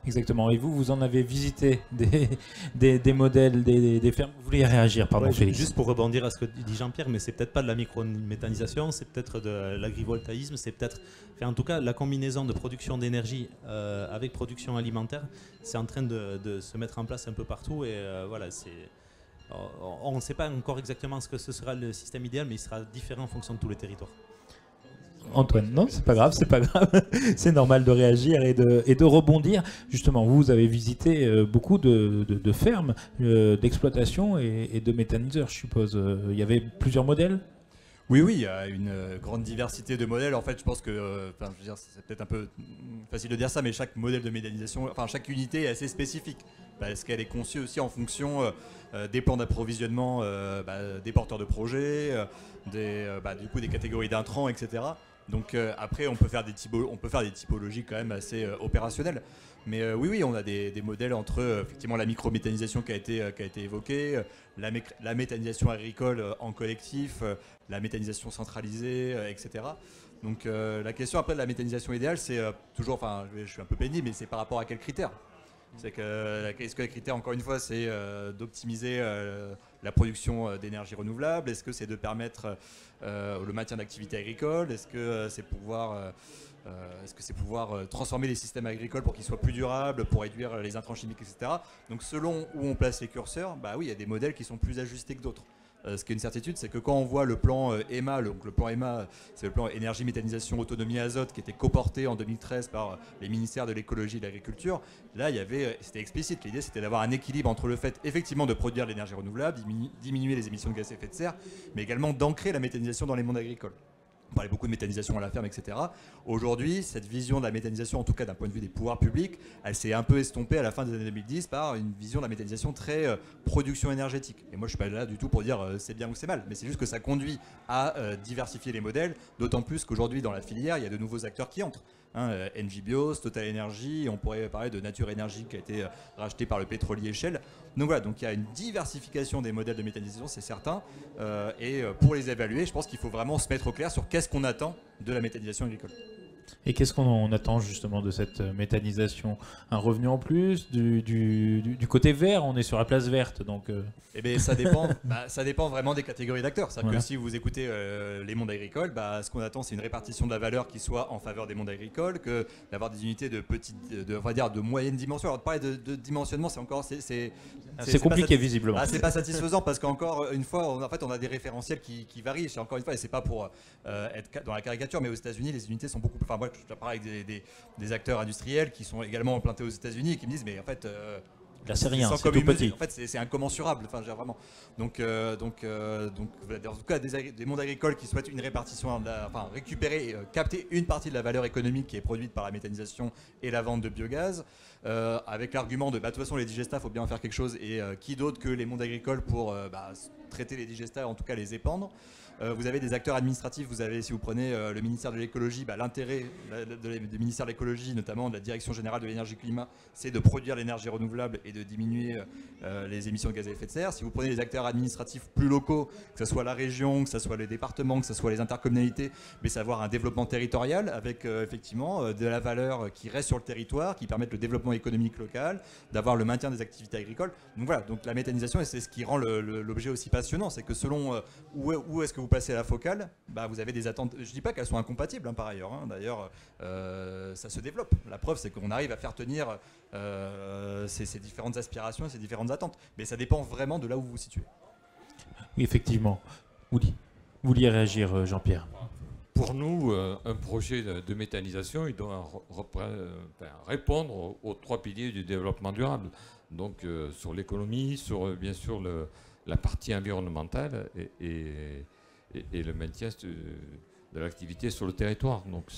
Exactement. Et vous en avez visité des modèles, des fermes. Vous voulez réagir, pardon, ouais, Félix? Juste pour rebondir à ce que dit Jean-Pierre, mais c'est peut-être pas de la micro-méthanisation, c'est peut-être de l'agrivoltaïsme, c'est peut-être... Enfin, en tout cas, la combinaison de production d'énergie avec production alimentaire, c'est en train de se mettre en place un peu partout. Et voilà, on ne sait pas encore exactement ce que ce sera le système idéal, mais il sera différent en fonction de tous les territoires. Antoine, non, c'est pas grave, c'est normal de réagir et de rebondir. Justement, vous avez visité beaucoup de fermes d'exploitation et de méthaniseurs, je suppose. Il y avait plusieurs modèles? Oui, il y a une grande diversité de modèles. En fait, je pense que, je veux dire, c'est peut-être un peu facile de dire ça, mais chaque modèle de méthanisation, enfin chaque unité est assez spécifique, parce qu'elle est conçue aussi en fonction des plans d'approvisionnement des porteurs de projets, du coup des catégories d'intrants, etc. Donc après, on peut faire des typologies quand même assez opérationnelles. Mais oui, on a des modèles entre effectivement la microméthanisation qui a été évoquée, la méthanisation agricole en collectif, la méthanisation centralisée, etc. Donc la question après de la méthanisation idéale, c'est toujours, enfin je suis un peu pénible, mais c'est par rapport à quels critères? Est-ce que les critères, encore une fois, c'est d'optimiser la production d'énergie renouvelable? Est-ce que c'est de permettre le maintien d'activité agricole? Est-ce que c'est pouvoir transformer les systèmes agricoles pour qu'ils soient plus durables, pour réduire les intrants chimiques, etc. Donc selon où on place les curseurs, oui, il y a des modèles qui sont plus ajustés que d'autres. Ce qui est une certitude, c'est que quand on voit le plan EMA, donc le plan EMA, c'est le plan énergie, méthanisation, autonomie, azote, qui était coporté en 2013 par les ministères de l'écologie et de l'agriculture, là, c'était explicite. L'idée, c'était d'avoir un équilibre entre le fait, effectivement, de produire de l'énergie renouvelable, diminuer les émissions de gaz à effet de serre, mais également d'ancrer la méthanisation dans les mondes agricoles. On parlait beaucoup de méthanisation à la ferme, etc. Aujourd'hui, cette vision de la méthanisation, en tout cas d'un point de vue des pouvoirs publics, elle s'est un peu estompée à la fin des années 2010 par une vision de la méthanisation très production énergétique. Et moi, je ne suis pas là du tout pour dire c'est bien ou c'est mal, mais c'est juste que ça conduit à diversifier les modèles, d'autant plus qu'aujourd'hui, dans la filière, il y a de nouveaux acteurs qui entrent. Engie Bios, Total Energy, on pourrait parler de Nature Energy qui a été racheté par le pétrolier Shell. Donc voilà, donc il y a une diversification des modèles de méthanisation, c'est certain. Et pour les évaluer, je pense qu'il faut vraiment se mettre au clair sur qu'est-ce qu'on attend de la méthanisation agricole. Et qu'est-ce qu'on attend justement de cette méthanisation? Un revenu en plus du côté vert? On est sur la place verte, donc... Eh bien, ça dépend, ça dépend vraiment des catégories d'acteurs. C'est-à-dire Voilà. que si vous écoutez les mondes agricoles, ce qu'on attend, c'est une répartition de la valeur qui soit en faveur des mondes agricoles, que d'avoir des unités on va dire de moyenne dimension. Alors, de parler de dimensionnement, c'est encore... C'est compliqué, visiblement. C'est pas satisfaisant parce qu'encore une fois, on a des référentiels qui varient. Encore une fois, et c'est pas pour être dans la caricature, mais aux États-Unis, les unités sont beaucoup plus... Enfin, moi, je parle avec des acteurs industriels qui sont également implantés aux États-Unis et qui me disent, mais en fait... Là, c'est rien, c'est tout mesure. petit. En fait, c'est incommensurable. Enfin, vraiment. Donc, en tout cas, des mondes agricoles qui souhaitent une répartition, récupérer, capter une partie de la valeur économique qui est produite par la méthanisation et la vente de biogaz, avec l'argument de, de toute façon, les digestats, il faut bien en faire quelque chose. Et qui d'autre que les mondes agricoles pour traiter les digestats, en tout cas les épandre. Vous avez des acteurs administratifs, si vous prenez le ministère de l'écologie, l'intérêt du ministère de l'écologie, notamment de la Direction générale de l'énergie climat, c'est de produire l'énergie renouvelable et de diminuer les émissions de gaz à effet de serre. Si vous prenez les acteurs administratifs plus locaux, que ce soit la région, que ce soit les départements, que ce soit les intercommunalités, mais c'est avoir un développement territorial avec effectivement de la valeur qui reste sur le territoire, qui permette le développement économique local, d'avoir le maintien des activités agricoles. Donc voilà, donc la méthanisation, et c'est ce qui rend l'objet aussi passionnant, c'est que selon où est-ce que vous passez à la focale, vous avez des attentes. Je ne dis pas qu'elles sont incompatibles par ailleurs. D'ailleurs, ça se développe. La preuve, c'est qu'on arrive à faire tenir ces différentes aspirations et ces différentes attentes. Mais ça dépend vraiment de là où vous vous situez. Oui, effectivement. Vous vouliez réagir, Jean-Pierre? Pour nous, un projet de méthanisation, il doit répondre aux trois piliers du développement durable. Donc sur l'économie, sur bien sûr la partie environnementale et le maintien de l'activité sur le territoire. Donc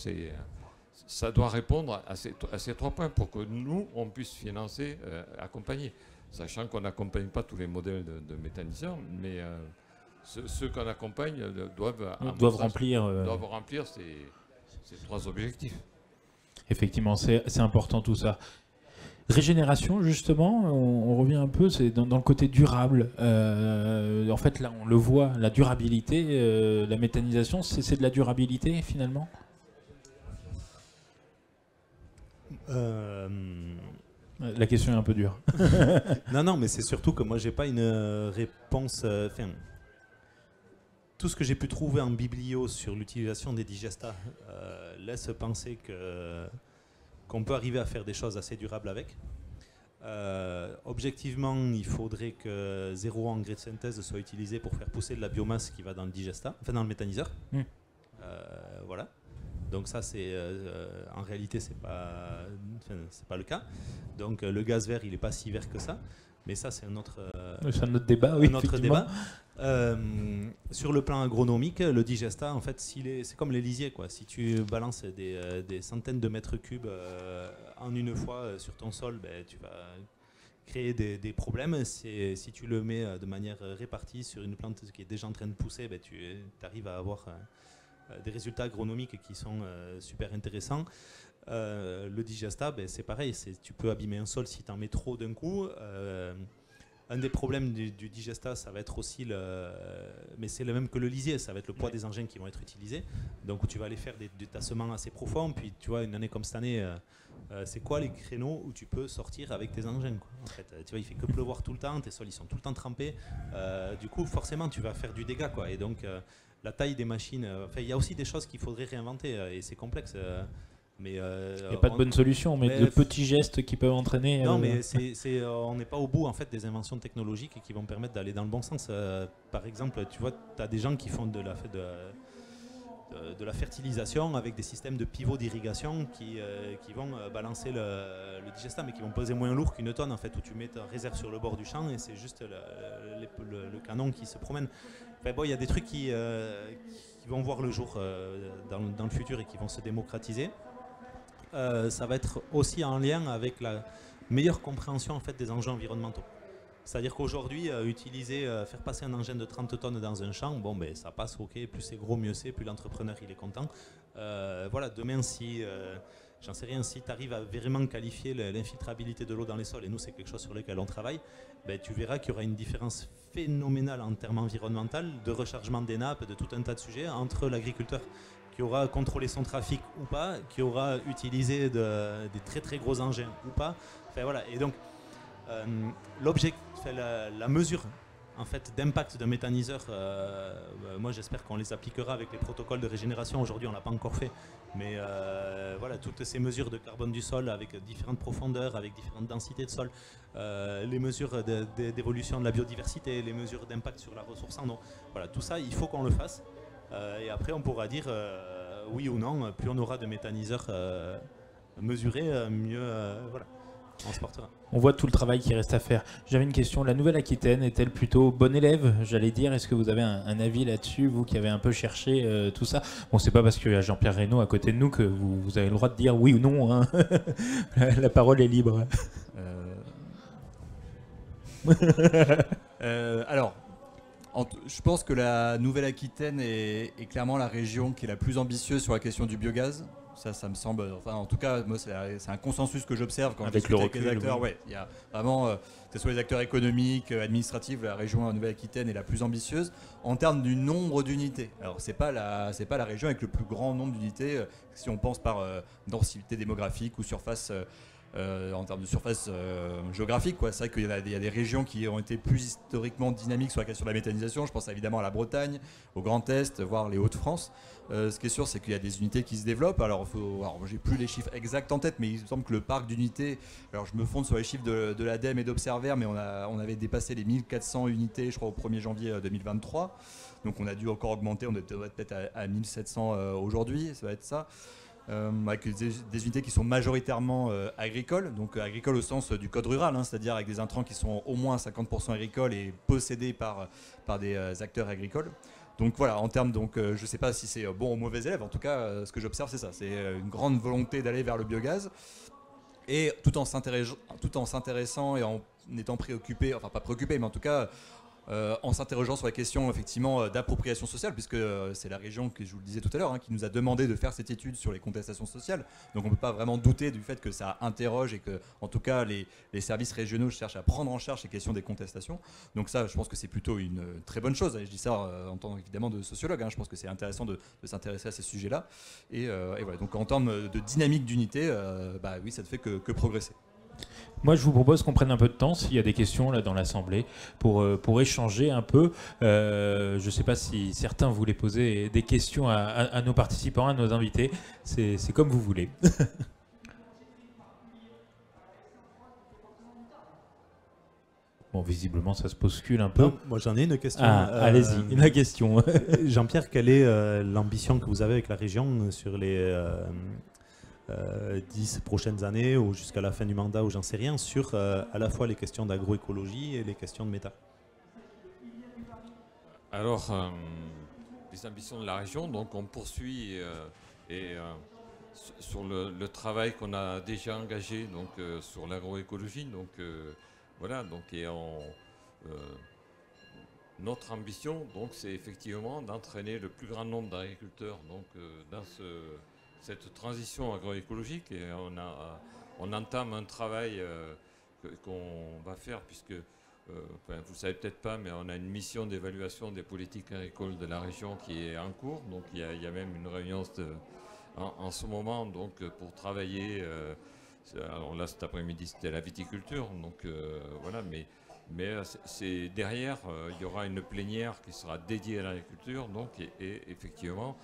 ça doit répondre à ces trois points pour que nous, on puisse financer, accompagner. Sachant qu'on n'accompagne pas tous les modèles de méthanisation, mais ceux qu'on accompagne doivent remplir ces trois objectifs. Effectivement, c'est important tout ça. Régénération, justement, on revient un peu, c'est dans le côté durable. En fait, là, on le voit, la durabilité, la méthanisation, c'est de la durabilité, finalement? La question est un peu dure. Non, mais c'est surtout que moi, j'ai pas une réponse... tout ce que j'ai pu trouver en biblio sur l'utilisation des digestats laisse penser qu'on peut arriver à faire des choses assez durables avec. Objectivement, il faudrait que 0 engrais de synthèse soit utilisé pour faire pousser de la biomasse qui va dans le digestat, enfin dans le méthaniseur. Voilà. Donc ça, en réalité, c'est pas le cas. Donc le gaz vert, il n'est pas si vert que ça. Mais ça, c'est un autre débat. Oui, un autre débat. Sur le plan agronomique, le digestat, en fait, c'est comme les lisiers, quoi. Si tu balances des centaines de mètres cubes en une fois sur ton sol, tu vas créer des problèmes. Si tu le mets de manière répartie sur une plante qui est déjà en train de pousser, tu arrives à avoir des résultats agronomiques qui sont super intéressants. Le digestat, c'est pareil, tu peux abîmer un sol si tu en mets trop d'un coup. Un des problèmes du digestat, ça va être aussi mais c'est le même que le lisier, ça va être le poids des engins qui vont être utilisés. Donc tu vas aller faire des tassements assez profonds, puis tu vois, une année comme cette année, c'est quoi les créneaux où tu peux sortir avec tes engins, quoi. En fait, tu vois, il fait que pleuvoir tout le temps, tes sols ils sont tout le temps trempés. Du coup, forcément, tu vas faire du dégât, quoi. Et donc la taille des machines, il y a aussi des choses qu'il faudrait réinventer et c'est complexe. Mais il n'y a pas de bonne solution, mais de petits gestes qui peuvent entraîner. Non, mais on n'est pas au bout en fait des inventions technologiques qui vont permettre d'aller dans le bon sens. Par exemple, tu vois, tu as des gens qui font de de la fertilisation avec des systèmes de pivots d'irrigation qui vont balancer le digestat, mais qui vont peser moins lourd qu'une tonne en fait, où tu mets ta réserve sur le bord du champ et c'est juste le canon qui se promène. Enfin, bon, il y a des trucs qui vont voir le jour dans le futur et qui vont se démocratiser. Ça va être aussi en lien avec la meilleure compréhension en fait, des enjeux environnementaux. C'est-à-dire qu'aujourd'hui, faire passer un engin de 30 tonnes dans un champ, bon, ben, ça passe, ok, plus c'est gros, mieux c'est, plus l'entrepreneur il est content. Voilà, demain, j'en sais rien, si tu arrives à vraiment qualifier l'infiltrabilité de l'eau dans les sols, et nous c'est quelque chose sur lequel on travaille, ben, tu verras qu'il y aura une différence phénoménale en termes environnementaux, de rechargement des nappes, de tout un tas de sujets entre l'agriculteur qui aura contrôlé son trafic ou pas, qui aura utilisé des très très gros engins ou pas. Enfin, voilà. Et donc, la mesure en fait, d'impact d'un méthaniseur, moi j'espère qu'on les appliquera avec les protocoles de régénération. Aujourd'hui on ne l'a pas encore fait, mais voilà, toutes ces mesures de carbone du sol avec différentes profondeurs, avec différentes densités de sol, les mesures d'évolution de la biodiversité, les mesures d'impact sur la ressource en eau, voilà, tout ça il faut qu'on le fasse. Et après on pourra dire oui ou non, plus on aura de méthaniseurs mesurés, mieux voilà, on se portera. On voit tout le travail qui reste à faire. J'avais une question, la Nouvelle-Aquitaine est-elle plutôt bonne élève, j'allais dire? Est-ce que vous avez un avis là-dessus, vous qui avez un peu cherché tout ça? Bon, c'est pas parce qu'il y a Jean-Pierre Reynaud à côté de nous que vous avez le droit de dire oui ou non, hein. La parole est libre. Alors, je pense que la Nouvelle-Aquitaine est clairement la région qui est la plus ambitieuse sur la question du biogaz. Ça me semble, enfin en tout cas, moi c'est un consensus que j'observe quand je discute avec les acteurs. Ouais, il y a vraiment, que ce soit les acteurs économiques, administratifs, la région Nouvelle-Aquitaine est la plus ambitieuse en termes du nombre d'unités. Alors c'est pas la région avec le plus grand nombre d'unités si on pense par densité démographique ou surface. En termes de surface géographique, quoi. C'est vrai qu'il y a des régions qui ont été plus historiquement dynamiques sur la question de la méthanisation. Je pense évidemment à la Bretagne, au Grand Est, voire les Hauts-de-France. Ce qui est sûr, c'est qu'il y a des unités qui se développent. Alors j'ai plus les chiffres exacts en tête, mais il me semble que le parc d'unités, alors je me fonde sur les chiffres de l'ADEME et d'Observer, mais on avait dépassé les 1400 unités, je crois, au 1er janvier 2023. Donc on a dû encore augmenter, on est peut-être à 1700 aujourd'hui, ça va être ça. Avec des unités qui sont majoritairement agricoles, donc agricoles au sens du code rural, hein, c'est-à-dire avec des intrants qui sont au moins 50% agricoles et possédés par des acteurs agricoles. Donc voilà, en termes, je ne sais pas si c'est bon ou mauvais élève, en tout cas ce que j'observe c'est ça, c'est une grande volonté d'aller vers le biogaz, et tout en s'intéressant et en étant préoccupé, enfin pas préoccupé, mais en tout cas en s'interrogeant sur la question effectivement d'appropriation sociale, puisque c'est la région que je vous le disais tout à l'heure qui nous a demandé de faire cette étude sur les contestations sociales. Donc on ne peut pas vraiment douter du fait que ça interroge et que en tout cas les services régionaux cherchent à prendre en charge ces questions des contestations. Donc ça, je pense que c'est plutôt une très bonne chose. Et je dis ça en tant évidemment de sociologue. Je pense que c'est intéressant de s'intéresser à ces sujets-là. Et voilà. Donc en termes de dynamique d'unité, oui, ça ne fait que progresser. Moi, je vous propose qu'on prenne un peu de temps, s'il y a des questions là dans l'Assemblée, pour échanger un peu. Je ne sais pas si certains voulaient poser des questions à nos participants, à nos invités. C'est comme vous voulez. Bon, visiblement, ça se bouscule un peu. Non, moi, j'en ai une question. Allez-y, une question. Jean-Pierre, quelle est l'ambition que vous avez avec la région sur les 10 prochaines années ou jusqu'à la fin du mandat, ou j'en sais rien, sur à la fois les questions d'agroécologie et les questions de méta? Alors, les ambitions de la région, donc on poursuit sur le travail qu'on a déjà engagé donc, sur l'agroécologie. Donc voilà, donc, notre ambition, donc, c'est effectivement d'entraîner le plus grand nombre d'agriculteurs donc, dans cette transition agroécologique, et on entame un travail qu'on va faire, puisque vous ne savez peut-être pas, mais on a une mission d'évaluation des politiques agricoles de la région qui est en cours. Donc il y a même une réunion en ce moment donc, pour travailler. Alors là, cet après-midi, c'était la viticulture. Donc voilà, mais derrière, il y aura une plénière qui sera dédiée à l'agriculture. Donc, et effectivement,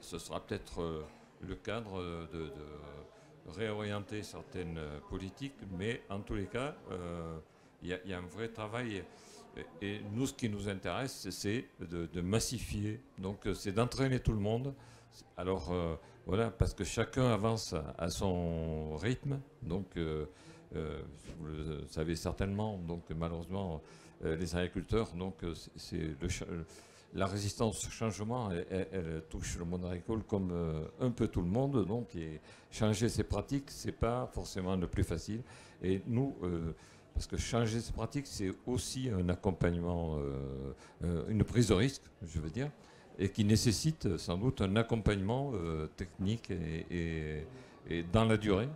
ce sera peut-être le cadre de réorienter certaines politiques, mais en tous les cas, il y a un vrai travail. Et nous, ce qui nous intéresse, c'est de massifier. Donc, c'est d'entraîner tout le monde. Alors, voilà, parce que chacun avance à son rythme. Donc, vous le savez certainement. Donc, malheureusement, les agriculteurs, donc, la résistance au changement, elle touche le monde agricole comme un peu tout le monde. Donc, et changer ses pratiques, c'est pas forcément le plus facile. Et nous, parce que changer ses pratiques, c'est aussi un accompagnement, une prise de risque, je veux dire, et qui nécessite sans doute un accompagnement technique et dans la durée,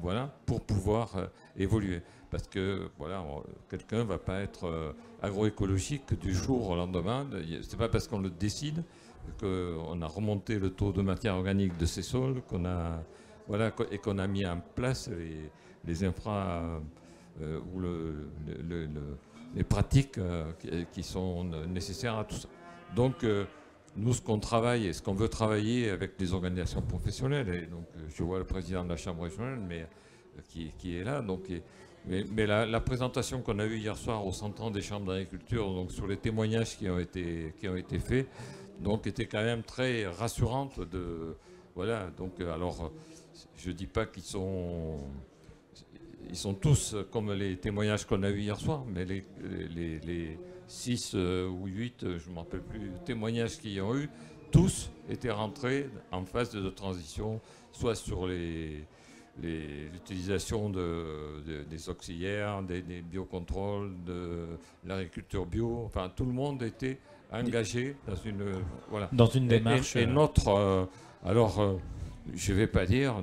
voilà, pour pouvoir évoluer. Parce que voilà, quelqu'un ne va pas être agroécologique du jour au lendemain. C'est pas parce qu'on le décide qu'on a remonté le taux de matière organique de ces sols, et qu'on a mis en place les infra ou les pratiques qui sont nécessaires à tout ça. Donc, nous, ce qu'on travaille et ce qu'on veut travailler avec les organisations professionnelles, et donc je vois le président de la Chambre régionale qui est là, donc, mais la présentation qu'on a eue hier soir au 100 ans des chambres d'agriculture, donc sur les témoignages qui ont été faits, donc était quand même très rassurante. Voilà, donc alors je dis pas qu'ils sont tous comme les témoignages qu'on a eus hier soir, mais les 6 ou 8, je ne me rappelle plus, témoignages qu'il y a eu, tous étaient rentrés en phase de transition, soit sur l'utilisation des auxiliaires, des biocontrôles, de l'agriculture bio, enfin tout le monde était engagé dans une démarche. Et notre... je ne vais pas dire,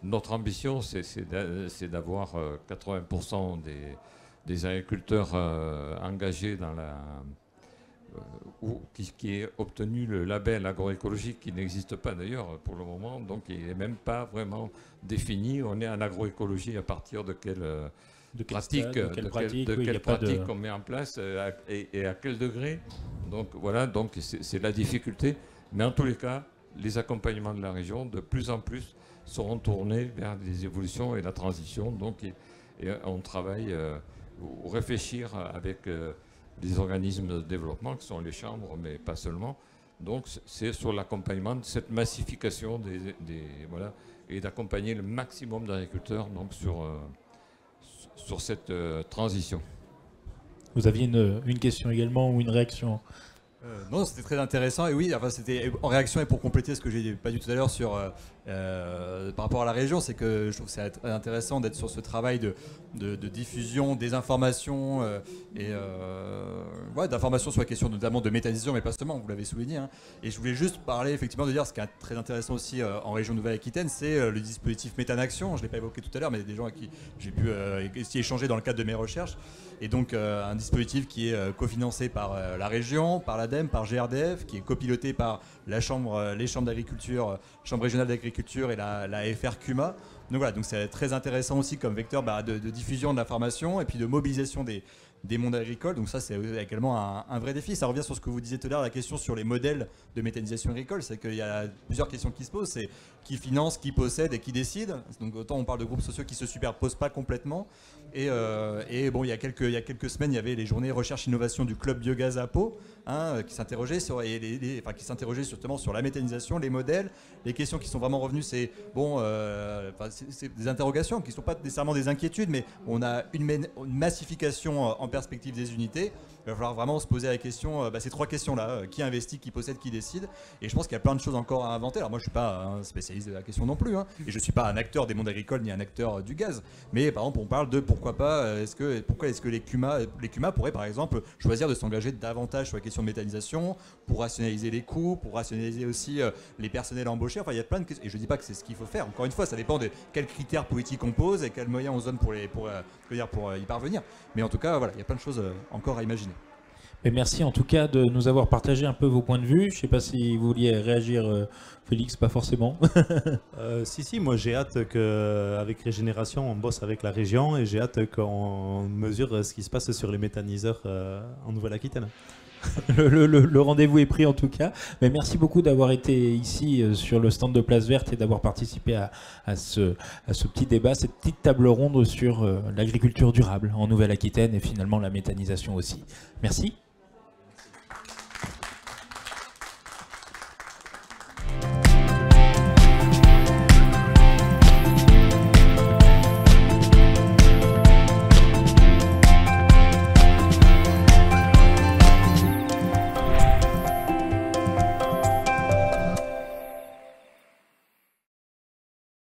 notre ambition, c'est d'avoir 80% des agriculteurs engagés dans qui ait obtenu le label agroécologique, qui n'existe pas d'ailleurs pour le moment, donc il n'est même pas vraiment défini. On est en agroécologie à partir de quelle pratique on met en place et à quel degré. Donc voilà, donc c'est la difficulté. Mais en tous les cas, les accompagnements de la région, de plus en plus, seront tournés vers des évolutions et la transition. Donc, et on travaille ou réfléchir avec les organismes de développement, qui sont les chambres, mais pas seulement. Donc, c'est sur l'accompagnement de cette massification voilà, et d'accompagner le maximum d'agriculteurs donc sur cette transition. Vous aviez une question également ou une réaction? Non, c'était très intéressant. Et oui, enfin, c'était en réaction et pour compléter ce que j'ai pas dit tout à l'heure par rapport à la région, c'est que je trouve que c'est très intéressant d'être sur ce travail de diffusion des informations d'informations sur la question notamment de méthanisation, mais pas seulement, vous l'avez souligné. Hein. Et je voulais juste parler effectivement de dire ce qui est très intéressant aussi en région Nouvelle-Aquitaine, c'est le dispositif Méthanaction. Je ne l'ai pas évoqué tout à l'heure, mais des gens à qui j'ai pu échanger dans le cadre de mes recherches. Et donc un dispositif qui est cofinancé par la région, par l'ADEME, par GRDF, qui est copiloté par les chambres d'agriculture, Chambre régionale d'agriculture et la FRCUMA. Donc voilà, donc c'est très intéressant aussi comme vecteur de diffusion de l'information et puis de mobilisation des mondes agricoles. Donc ça, c'est également un vrai défi. Ça revient sur ce que vous disiez tout à l'heure, la question sur les modèles de méthanisation agricole. C'est qu'il y a plusieurs questions qui se posent. C'est qui finance, qui possède et qui décide. Donc autant on parle de groupes sociaux qui ne se superposent pas complètement. Et bon, il y a quelques semaines, il y avait les journées recherche-innovation du club biogaz à Pau, qui s'interrogeaient justement sur la méthanisation, les modèles. Les questions qui sont vraiment revenues, c'est c'est des interrogations qui ne sont pas nécessairement des inquiétudes, mais on a une massification en perspective des unités. Il va falloir vraiment se poser la question, ces 3 questions-là, qui investit, qui possède, qui décide. Et je pense qu'il y a plein de choses encore à inventer. Alors moi, je ne suis pas un spécialiste de la question non plus, et je ne suis pas un acteur des mondes agricoles ni un acteur du gaz. Mais par exemple, on parle de pourquoi est-ce que les CUMA pourraient par exemple choisir de s'engager davantage sur la question de méthanisation pour rationaliser les coûts, pour rationaliser aussi les personnels embauchés. Enfin, il y a plein de questions. Et je ne dis pas que c'est ce qu'il faut faire. Encore une fois, ça dépend de quels critères politiques on pose et quels moyens on se donne pour y parvenir. Mais en tout cas, voilà, il y a plein de choses encore à imaginer. Et merci en tout cas de nous avoir partagé un peu vos points de vue. Je ne sais pas si vous vouliez réagir, Félix, pas forcément. Si, moi j'ai hâte qu'avec Régénération, on bosse avec la région et j'ai hâte qu'on mesure ce qui se passe sur les méthaniseurs en Nouvelle-Aquitaine. Le rendez-vous est pris en tout cas. Mais merci beaucoup d'avoir été ici sur le stand de Place Verte et d'avoir participé à ce petit débat, cette petite table ronde sur l'agriculture durable en Nouvelle-Aquitaine et finalement la méthanisation aussi. Merci.